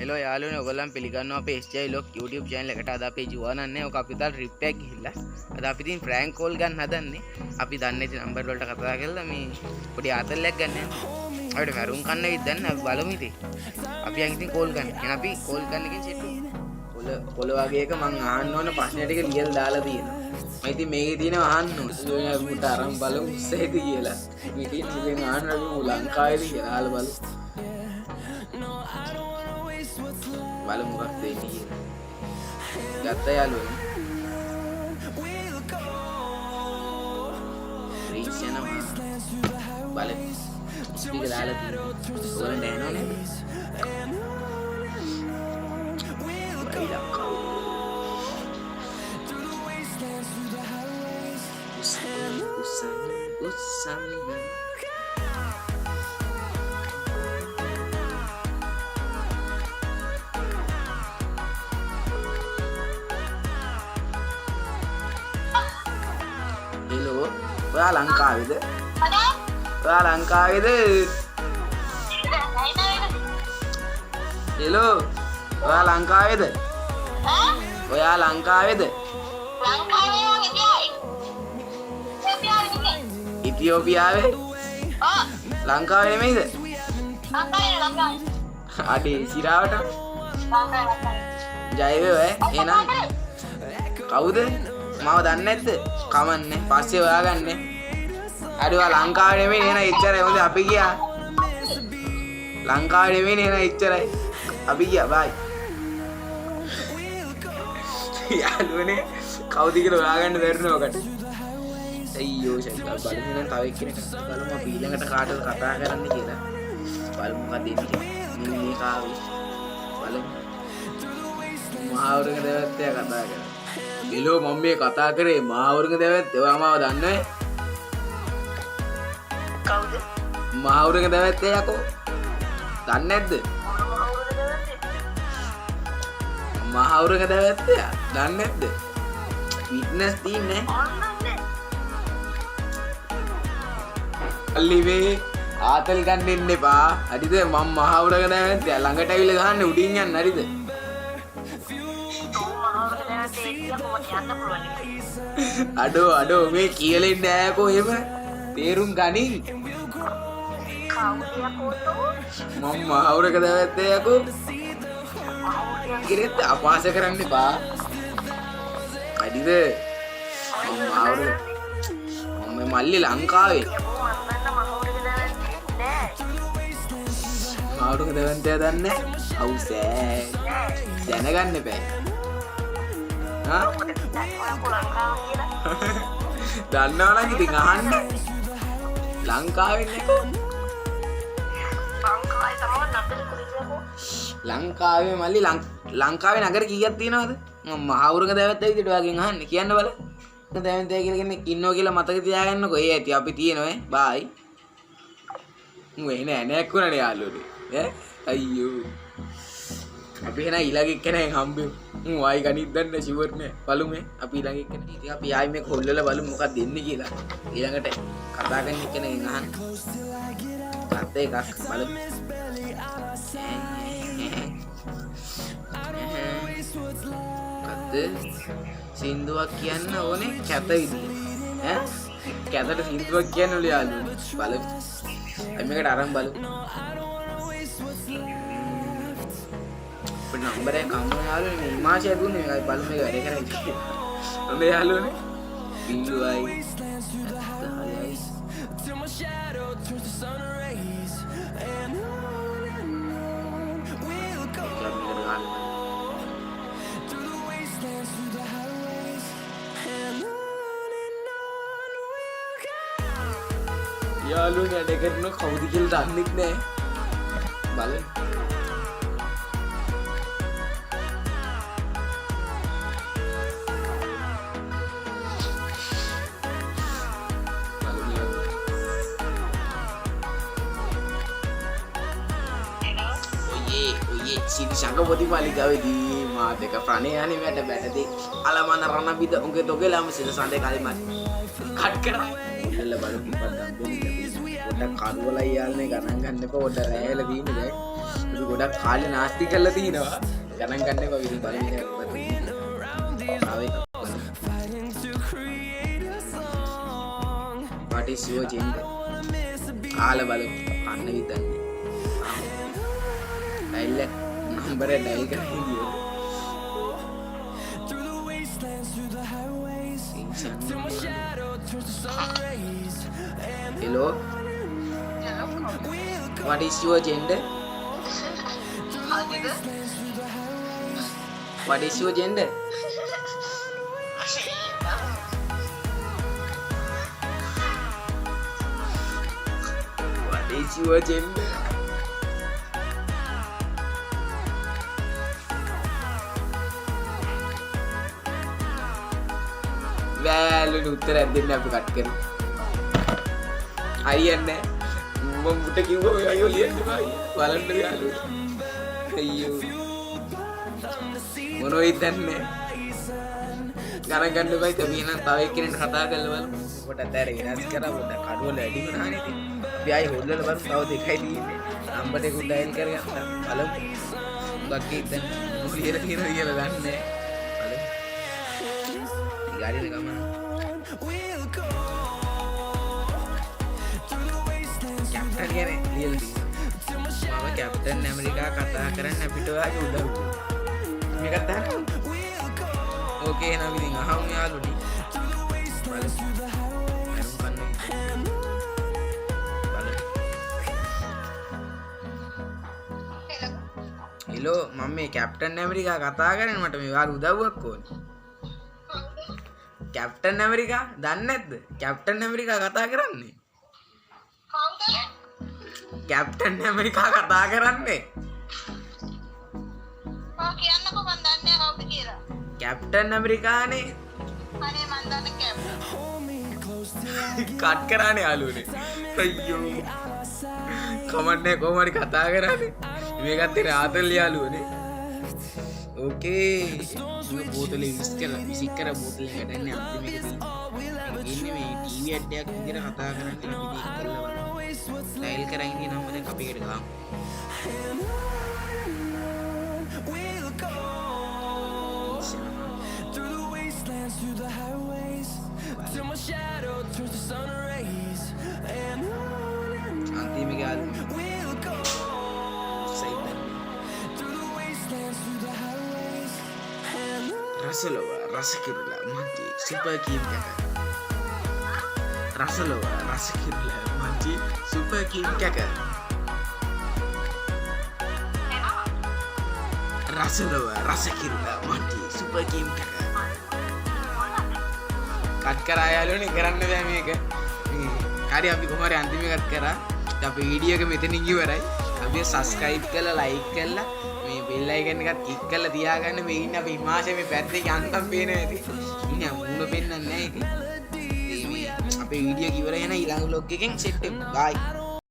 Hello යාළුවනේ ඔයගොල්ලන් පිළිගන්නවා අපේ SJ Vlog YouTube channel එකට. අද අපේ ජුවනන්නේ ඔක අපි දාලා ට්‍රිප් එකක් ගිහිල්ලා. අද අපි ඉතින් ප්‍රෑන්ක් කෝල් ගන්න හදන්නේ. අපි දන්නේ නැති නම්බර් වලට කතා කරලා මේ පොඩි ආතල්ලයක් ගන්න යනවා. අපිට මරුන් කන්න විද්දන්න අපි බලමු ඉතින්. අපි යන් ඉතින් කෝල් ගන්න. එහෙනම් අපි කෝල් ගන්න එකෙන් සෙට් වෙමු. පොළ වගේ එක මං අහන්න ඕන ප්‍රශ්න ටික ලියලා දාලා තියෙනවා. මම ඉතින් මේකේ තියෙනවා අහන්න ඕන. ඒක මුට අරන් බලමු ඉස්සෙහිද කියලා. මේ තියෙන ඉතින් අහන්න අපි ලංකාවේදී කියලා අහලා බලමු. බලමු මොකක්ද වෙන්නේ කියලා. ගත්ත යාළුවනේ. රීච් යනවා. බලමු. ස්පීකර් දාලා තියෙනවා. ඔයාලා නෑනෝ නේද? Hello, ඔයා ලංකාවේද? ඔයා ලංකාවේද? Hello, ඔයා ලංකාවේද? ඔයා ලංකාවේද? ඉතියෝපියාවේ? ලංකාවේ නෙමෙයිද? අඩේ සිරාවට? ජය වේවා එහෙනම් කවුද? මම දන්නේ නැද්ද? කමන්නේ පස්සේ හොයාගන්නේ. හරි ඔයා ලංකාවේ නෙමෙයි එහෙනම් එච්චරයි. හොඳ අපි ගියා. ලංකාවේ නෙමෙයි එහෙනම් එච්චරයි. අපි ගියා බයි. යාළුවනේ කවුද කියලා හොයාගන්න බැරිනේ ඔකට. අයියෝ ෂයිලා බලමු නම් තව එක්කෙනෙක් බලමු අපි ඊළඟට කාටද කතා කරන්න කියලා. බලමු මොකද එන්නේ කියලා. මෙන්න මේ කාවේ. බලමු. මහවුරුක දෙවත්තයා කතා කරා. එලෝ මම මේ කතා කරේ මහවුරුක දෙවත්තේ. ඔයා මාව දන්නවද? කවුද? මහවුරුක දෙවත්තේ යකෝ. දන්නේ නැද්ද? මහවුරුක දෙවත්තයා දන්නේ නැද්ද? විට්නස් තියන්නේ. අල්ලිවේ ආතල් ගන්න ඉන්න එපා. හරිද? මම මහවුරුක දෙවත්තයා ළඟට ඇවිල්ලා ගහන්න උඩින් යන්න හරිද? අඩෝ මේ කියලා ඉන්න ඈකෝ එහෙම තේරුම් ගනින්. මම මහවුරක දැවැත්තේ යකෝ. කිරෙත් අපාස කරන්න එපා. හරිද? මම මල්ලි ලංකාවේ. මහවුරක දැවැත්තේ දන්නේ? අවුසේ. දැනගන්න එපා. දන්නවා නම් ඉතින් අහන්න. ලංකාවෙන් නේකෝ. ලංකාවේ මල්ලි ලංකාවේ නගර කීයක් තියෙනවද? මම මහවුරුක දැවැත්ත විදිහට ඔයාගෙන් අහන්නේ. කියන්න බල. දැවැන්තය කියලා කෙනෙක් ඉන්නවා කියලා මතක තියාගන්නකෝ. ඒ ඇති අපි තියෙනවා බායි. මුවේ නෑ නැක්කුණනේ යාළුවනේ. අයියෝ. අපි එහෙනම් ඊළඟ එක්කෙනෙක් හම්බෙමු. ආයි ගණිත දන්න ෂුවර් නෑ. බලමු අපි ඊළඟ එක්කෙනෙක්. ඉතින් අපි ආයි මේ කොල්ලලා බලමු මොකක්ද දෙන්නේ කියලා. ඊළඟට කතා කරන එක්කෙනෙක්ගෙන් අහන්න. කත් එකක් බලමු. කත් සින්දුවක් කියන්න ඕනේ කැත විදියට. ඈ කැතට සින්දුවක් කියන්න ඕනේ යාළුවනේ. බලමු. අපි මේකට අරන් බලමු. නම්බර එක කම්ම යාළුවනේ මේ මාෂය දුන්නේ මේකයි බලමු මේක වැඩ කරන්නේ. හොඳ යාළුවනේ. 0යි 7යි. යාළුවනේ වැඩ කරන කවුද කියලා දන්නෙත් නෑ. බලන්න. Sini sangka boti paligawedi mate ka prane ani meta bete alamana rana bida unge toge lama sila sande kalimat cut kara ulla balu pipan dambe pota kaduwala iyalne ganan ganne ko oda rayala dine අපි ගොඩක් කාලේ නාස්ති කරලා තිනවා. ගණන් ගන්න එපා විදිහ බලන්න. What is your gender? කාලා බලමු. කන්න විතරනේ. ඩයල් නම්බර ඩයල් කරලා ඉන්නේ. Hello. What is your gender? What is your gender? What is your gender? වැලුණු උත්තරයක් දෙන්න අපි කට් කරමු. හරියන්නේ මම මුට කිව්වා ඔය අයියෝ ලියන්න බෑ බලන්න යාළුවෝ. අයියෝ මොනවයි දන්නේ ගණන් ගන්න බෑ. තව එහෙනම් තව එක්කෙනෙක් කතා කරලා බලමු. පොඩක් ඇර වෙනස් කරා පොඩක් කඩුවල වැඩි වුණානේ ඉතින්. අපි ආයි හොල්ලලා බලමු. තව දෙකයි තියෙන්නේ. නම්බර් එක ඩයල් කරගන්න බලමු. මොකක්ද ඉතින් මොකද කියලා දන්නේ. गाड़ी लगा मैं कैप्टन क्या रे रियल मामा कैप्टन अमेरिका कथा करन අපිට ආගේ උදව් මේක අතහරින්න ඕකේ නම් ඉතින් අහමු යාළුවනි හෙලෝ මම මේ කැප්ටන් ඇමරිකා කතා කරන්නේ මට මේ වාගේ උදව්වක් ඕනේ. कैप्टन अमेरिका දන්නේ නැද්ද? कैप्टन अमेरिका කතා කරන්නේ. කවුද? कैप्टन अमेरिका කතා කරන්නේ. මම කියන්නකෝ මන් දන්නේ කවුද කියලා. कैप्टन अमेरिकाනේ. අනේ මන් දන්නේ कैप्टन. කට් කරානේ යාළුවනේ. අයියෝ. කමන්නේ කොහොමද කතා කරන්නේ? මේකත් ඉතින් ආතල් යාළුවනේ. ओके बोतल विसिक कर बोतल गडන්නේ අන්තිමේදී ඉන්නේ මේ ටීවී ඇඩ් එකක් විදිහට කතා කරන්නේ අපි ඒක කරලා ඩයල් කරගෙන ඉන්න නම් දැන් අපි එකට ගාමු. අන්තිමේ ගාමු. Rasulullah rasakirla mati super game kakak. Rasulullah rasakirla mati super game kakak. Rasulullah rasakirla mati super game kakak. Cut kara යාළුවනේ කරන්න බෑ මේක. හරි අපි කොහොමද අන්තිමේ cut කරා. දැන් අපි වීඩියෝ එක මෙතනින් ඉවරයි. අපි subscribe කරලා like කරලා මේ bell icon එකත් click කරලා තියාගන්න. මේ ඉන්නේ අපි හිමාශය මේ පැත්තේ යන්තම් පේනවා ඇති. ඉන්නේ මුණ පෙන්නන්නේ නැහැ ඉතින්. මේ අපේ වීඩියෝ එක ඉවරයි. එහෙනම් ඊළඟ vlog එකෙන් set වෙමු. bye.